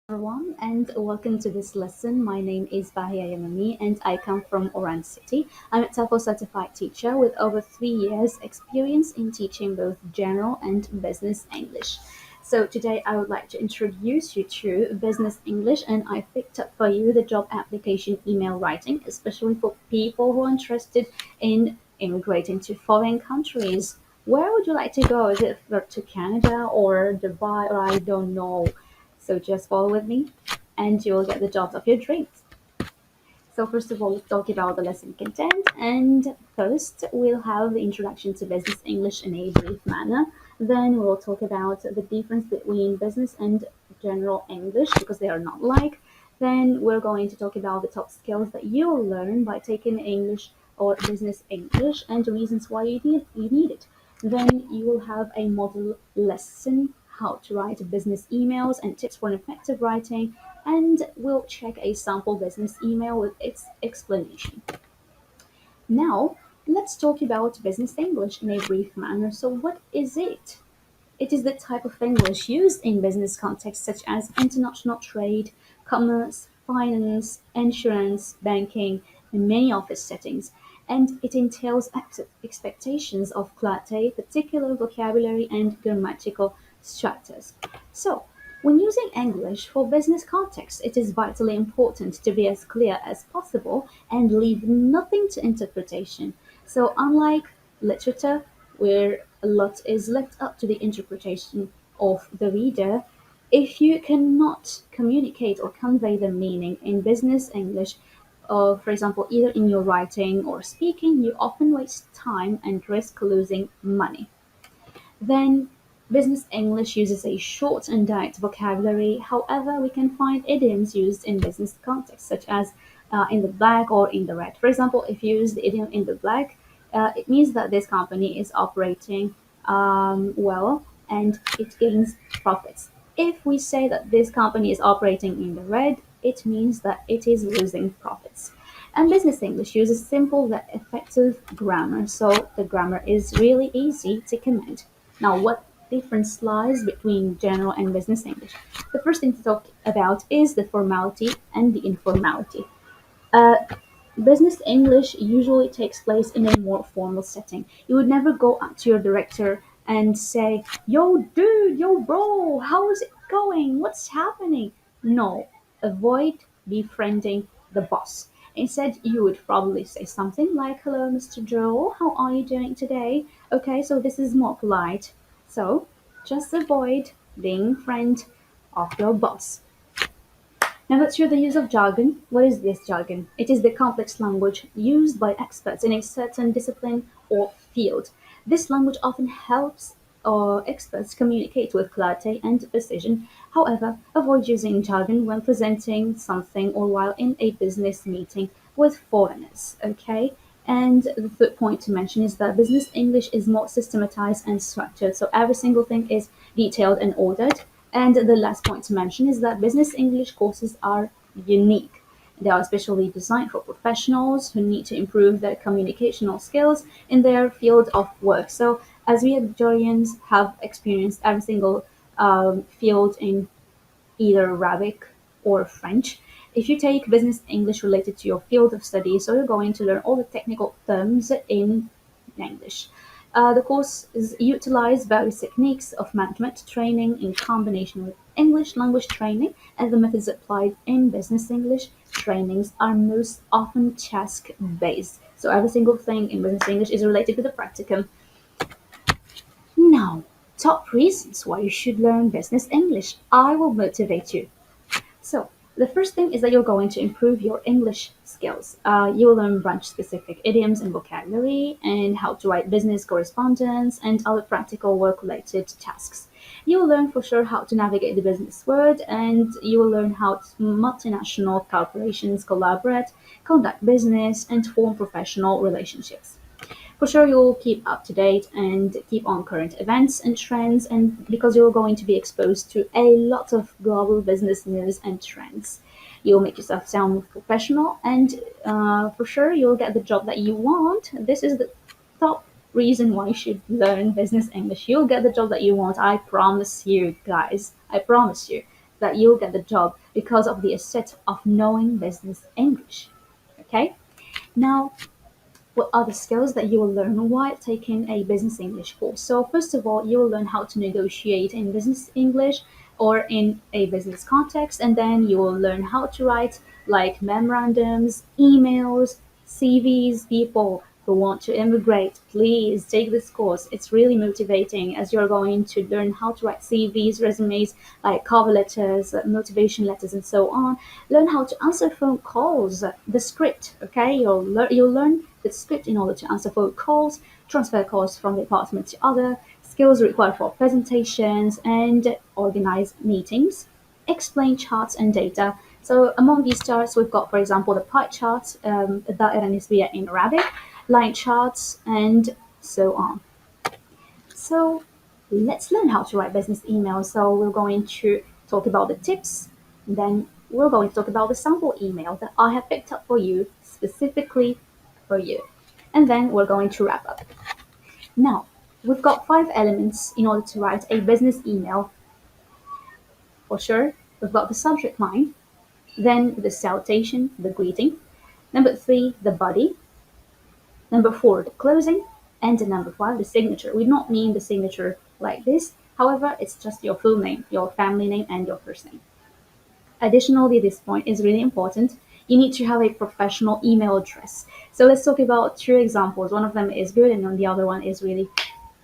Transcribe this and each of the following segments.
Everyone, and welcome to this lesson. My name is Bahia Yamouni, and I come from Oran City. I'm a TOEFL certified teacher with over 3 years' experience in teaching both general and business English. So today I would like to introduce you to business English, and I picked up for you the job application email writing, especially for people who are interested in immigrating to foreign countries. Where would you like to go? Is it to Canada or Dubai, or I don't know? So just follow with me and you will get the jobs of your dreams. So first of all, let's talk about the lesson content. And first, we'll have the introduction to business English in a brief manner. Then we'll talk about the difference between business and general English because they are not alike. Then we're going to talk about the top skills that you'll learn by taking English or business English and the reasons why you need it. Then you will have a model lesson, how to write business emails and tips for effective writing, and we'll check a sample business email with its explanation. Now, let's talk about business English in a brief manner. So, what is it? It is the type of English used in business contexts such as international trade, commerce, finance, insurance, banking, and many office settings. And it entails expectations of clarity, particular vocabulary, and grammatical structures. So, when using English for business context, it is vitally important to be as clear as possible and leave nothing to interpretation. So, unlike literature, where a lot is left up to the interpretation of the reader, if you cannot communicate or convey the meaning in business English, for example, either in your writing or speaking, you often waste time and risk losing money. Then business English uses a short and direct vocabulary. However, we can find idioms used in business context, such as in the black or in the red. For example, if you use the idiom in the black, it means that this company is operating well and it gains profits. If we say that this company is operating in the red, it means that it is losing profits. And business English uses simple yet effective grammar, so the grammar is really easy to command. Now, what difference lies between general and business English? The first thing to talk about is the formality and the informality. Uh, Business English usually takes place in a more formal setting. You would never go up to your director and say, "Yo, dude, yo, bro, how is it going? What's happening?" No, avoid befriending the boss. Instead, you would probably say something like, "Hello, Mr. Joe, how are you doing today?" Okay, so this is more polite. So just avoid being friend of your boss. Now let's hear the use of jargon. What is this jargon? It is the complex language used by experts in a certain discipline or field. This language often helps experts communicate with clarity and precision. However, avoid using jargon when presenting something or while in a business meeting with foreigners. Okay? And the third point to mention is that business English is more systematized and structured. So every single thing is detailed and ordered. And the last point to mention is that business English courses are unique. They are specially designed for professionals who need to improve their communicational skills in their field of work. So, as we Algerians have experienced every single field in either Arabic or French. If you take business English related to your field of study, so you're going to learn all the technical terms in English. The course is utilize various techniques of management training in combination with English language training, and the methods applied in business English trainings are most often task based. So every single thing in business English is related to the practicum. Now, top reasons why you should learn business English. I will motivate you. So, the first thing is that you're going to improve your English skills. You will learn branch specific idioms and vocabulary, and how to write business correspondence and other practical work related tasks. You will learn for sure how to navigate the business world, and you will learn how multinational corporations collaborate, conduct business, and form professional relationships. For sure, you'll keep up to date and keep on current events and trends, and because you're going to be exposed to a lot of global business news and trends. You'll make yourself sound more professional, and for sure, you'll get the job that you want. This is the top reason why you should learn business English. You'll get the job that you want. I promise you, guys. I promise you. that you'll get the job because of the asset of knowing business English. Okay? Now, what are the skills that you will learn while taking a business English course? So first of all, you will learn how to negotiate in business English or in a business context, and then you will learn how to write like memorandums, emails, CVs. People who want to immigrate, please take this course. It's really motivating as you're going to learn how to write CVs, resumes, like cover letters, motivation letters, and so on. Learn how to answer phone calls, the script. Okay, you'll learn the script in order to answer phone calls, transfer calls from department to other, skills required for presentations, and organize meetings, explain charts and data. So among these charts, we've got, for example, the pie chart, الدائرة النسبية in Arabic, line charts, and so on. So let's learn how to write business emails. So we're going to talk about the tips, then we're going to talk about the sample email that I have picked up for you specifically for you. And then we're going to wrap up. Now, we've got 5 elements in order to write a business email. For sure, we've got the subject line, then the salutation, the greeting. Number 3, the body. Number 4, the closing. And number 5, the signature. We don't mean the signature like this. However, it's just your full name, your family name, and your first name. Additionally, this point is really important. You need to have a professional email address. So let's talk about 2 examples. One of them is good, and the other one is really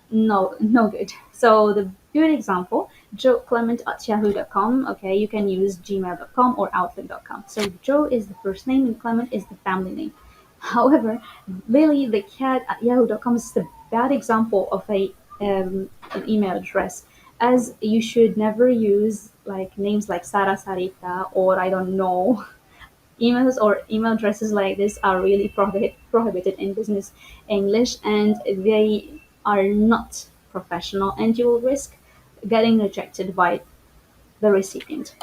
no good. So the good example, joeclement@yahoo.com. Okay, you can use gmail.com or outlook.com. So Joe is the first name and Clement is the family name. However, really the cat@yahoo.com is the bad example of an email address, as you should never use like names like Sara Sarita, or I don't know. Emails or email addresses like this are really prohibited in business English, and they are not professional, and you will risk getting rejected by the recipient.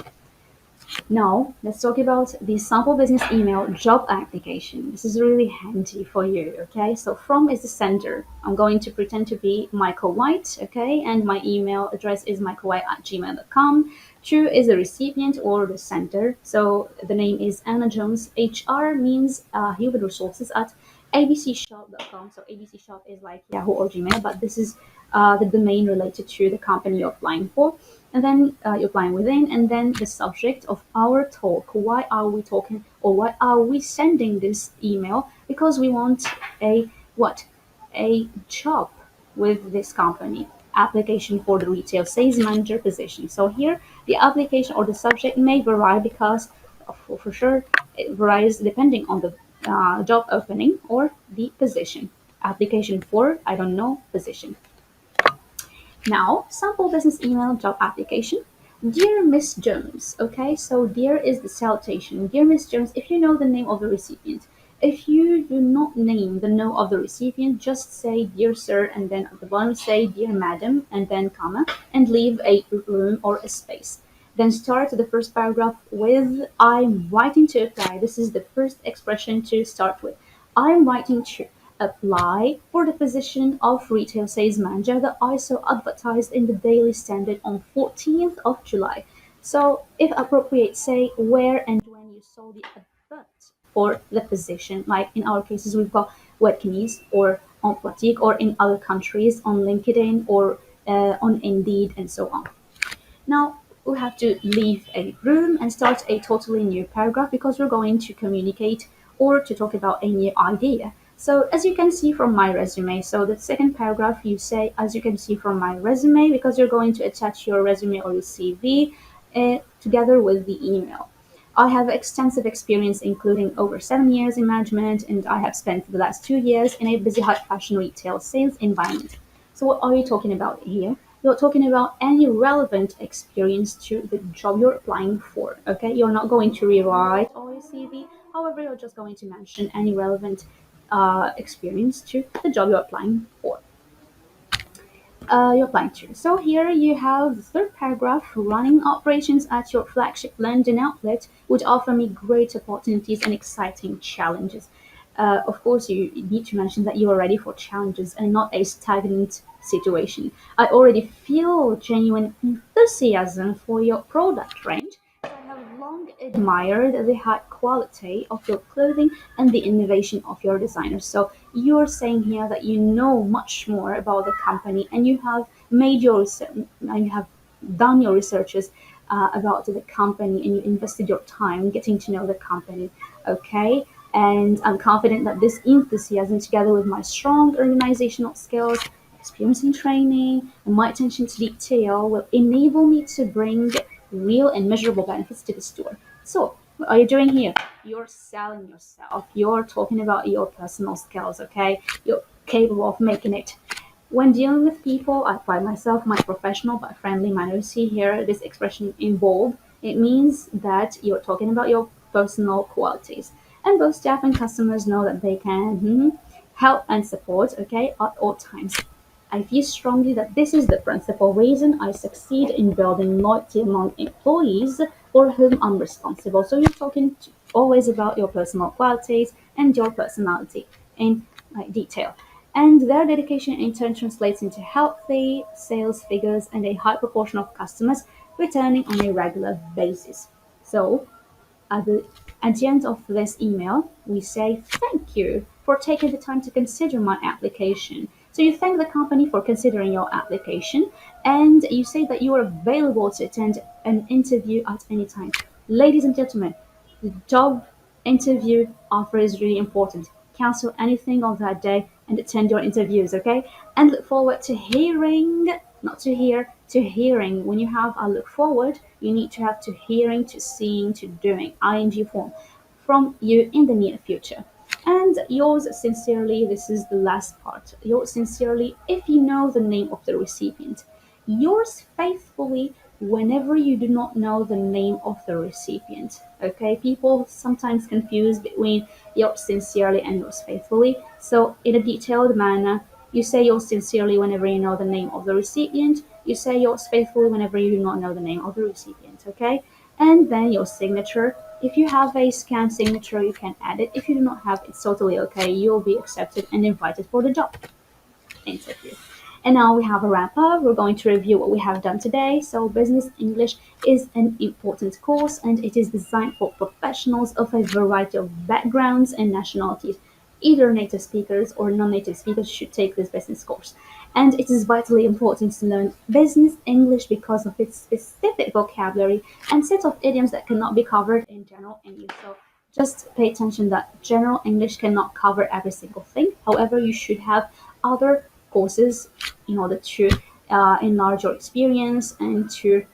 Now, let's talk about the sample business email job application. This is really handy for you, okay? So from is the sender. I'm going to pretend to be Michael White, okay? And my email address is michaelwhite@gmail.com. To is the recipient or the sender. So the name is Anna Jones. HR means human resources at abcshop.com. So ABC Shop is like Yahoo or Gmail, but this is the domain related to the company you're applying for. And then you're applying within, and then the subject of our talk. Why are we talking, or why are we sending this email? Because we want a what? A job with this company. Application for the retail sales manager position. So here, the application or the subject may vary because, for sure, it varies depending on the job opening or the position. Application for, I don't know, position. Now, sample business email job application. Dear Miss Jones, okay, so dear is the salutation. Dear Miss Jones, if you know the name of the recipient. If you do not name the name of the recipient, just say dear sir, and then at the bottom say dear madam, and then comma, and leave a room or a space. Then start the first paragraph with I'm writing to apply. This is the first expression to start with. I'm writing to apply for the position of retail sales manager that I saw advertised in the Daily Standard on 14th of July. So, if appropriate, say where and when you saw the advert for the position. Like in our cases, we've got Webkins or on Platique, or in other countries on LinkedIn or on Indeed, and so on. Now, we have to leave a room and start a totally new paragraph because we're going to communicate or to talk about a new idea. So as you can see from my resume, so the second paragraph you say, as you can see from my resume, because you're going to attach your resume or your CV together with the email. I have extensive experience, including over 7 years in management, and I have spent the last 2 years in a busy high fashion retail sales environment. So what are you talking about here? You're talking about any relevant experience to the job you're applying for. Okay, you're not going to rewrite all your CV. However, you're just going to mention any relevant experience to the job you're applying for. You're applying to. So here you have the third paragraph. Running operations at your flagship London outlet would offer me great opportunities and exciting challenges. Of course, you need to mention that you are ready for challenges and not a stagnant situation. I already feel genuine enthusiasm for your product range. long admired the high quality of your clothing and the innovation of your designers. So you're saying here that you know much more about the company and you have made your research and you have done your researches about the company and you invested your time getting to know the company. Okay. And I'm confident that this enthusiasm, together with my strong organizational skills, experience in training, and my attention to detail, will enable me to bring real and measurable benefits to the store. So, what are you doing here? You're selling yourself. You're talking about your personal skills, okay? You're capable of making it. When dealing with people, I pride myself on my professional but friendly manner. See here, this expression in bold. It means that you're talking about your personal qualities. And both staff and customers know that they can help and support, okay, at all times. I feel strongly that this is the principal reason I succeed in building loyalty among employees for whom I'm responsible. So you're talking always about your personal qualities and your personality in detail. And their dedication in turn translates into healthy sales figures and a high proportion of customers returning on a regular basis. So at the end of this email, we say thank you for taking the time to consider my application. So you thank the company for considering your application and you say that you are available to attend an interview at any time. Ladies and gentlemen, the job interview offer is really important. Cancel anything on that day and attend your interviews, okay? And look forward to hearing, not to hear, to hearing. When you have a look forward, you need to have to hearing, to seeing, to doing, ing form from you in the near future. And yours sincerely, this is the last part. Yours sincerely, if you know the name of the recipient. Yours faithfully, whenever you do not know the name of the recipient. Okay, people sometimes confuse between yours sincerely and yours faithfully. So, in a detailed manner, you say yours sincerely whenever you know the name of the recipient. You say yours faithfully whenever you do not know the name of the recipient. Okay, and then your signature. If you have a scanned signature, you can add it. If you do not have, it's totally okay. You'll be accepted and invited for the job interview. And now we have a wrap up. We're going to review what we have done today. So, Business English is an important course and it is designed for professionals of a variety of backgrounds and nationalities. Either native speakers or non native speakers should take this business course. And it is vitally important to learn business English because of its specific vocabulary and set of idioms that cannot be covered in general English. So, just pay attention that general English cannot cover every single thing. However, you should have other courses in order to enlarge your experience and to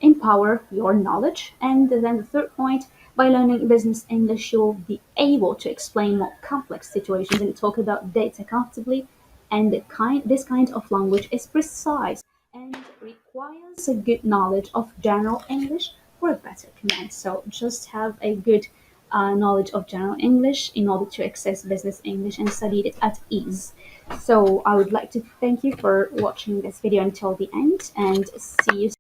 empower your knowledge. And then the third point, by learning business English, you'll be able to explain more complex situations and talk about data comfortably. And this kind of language is precise and requires a good knowledge of general English for a better command. So just have a good knowledge of general English in order to access business English and study it at ease. So I would like to thank you for watching this video until the end and see you